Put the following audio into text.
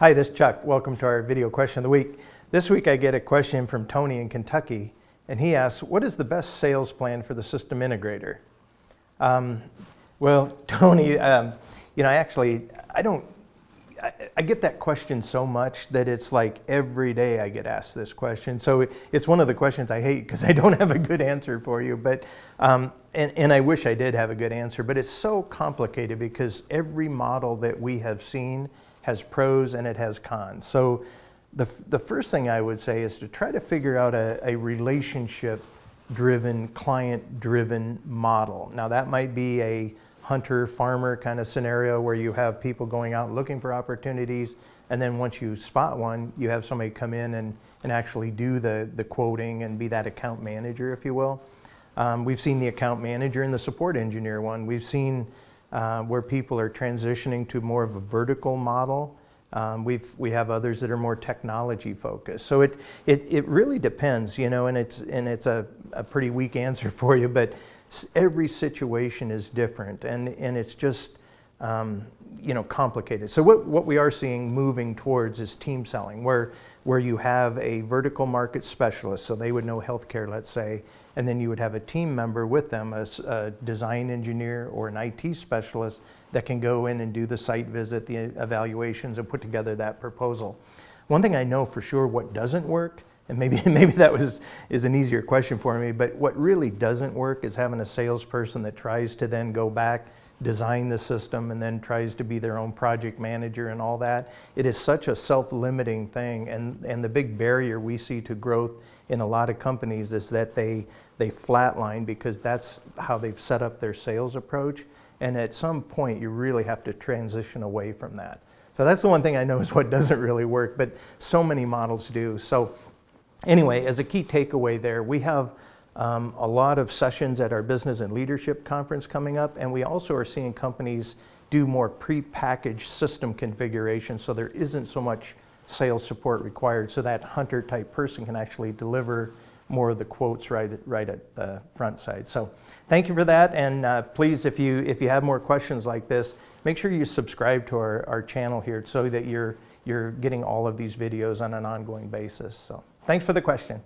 Hi, this is Chuck. Welcome to our video question of the week. This week I get a question from Tony in Kentucky, and he asks, what is the best sales plan for the system integrator? Well, Tony, I get that question so much that it's like every day I get asked this question. So it's one of the questions I hate because I don't have a good answer for you. But and I wish I did have a good answer, but it's so complicated because every model that we have seen has pros and it has cons. So the first thing I would say is to try to figure out a relationship-driven, client-driven model. Now that might be a hunter-farmer kind of scenario where you have people going out looking for opportunities, and then once you spot one, you have somebody come in and actually do the quoting and be that account manager, if you will. We've seen the account manager and the support engineer one. We've seen where people are transitioning to more of a vertical model. We have others that are more technology focused. So it really depends, you know, and it's a pretty weak answer for you, but every situation is different, and it's just complicated. So what we are seeing moving towards is team selling, where you have a vertical market specialist, so they would know healthcare, let's say, and then you would have a team member with them, a design engineer or an IT specialist that can go in and do the site visit, the evaluations, and put together that proposal. One thing I know for sure what doesn't work, and maybe that is an easier question for me, but what really doesn't work is having a salesperson that tries to then go back, design the system, and then tries to be their own project manager and all that. It is such a self-limiting thing, and the big barrier we see to growth in a lot of companies is that they flatline because that's how they've set up their sales approach, and at some point you really have to transition away from that. So that's the one thing I know is what doesn't really work, but so many models do. So anyway, as a key takeaway there, we have a lot of sessions at our business and leadership conference coming up, and we also are seeing companies do more pre-packaged system configuration, so there isn't so much sales support required, so that hunter type person can actually deliver more of the quotes right at the front side. So thank you for that, and please, if you have more questions like this, make sure you subscribe to our channel here so that you're getting all of these videos on an ongoing basis. So thanks for the question.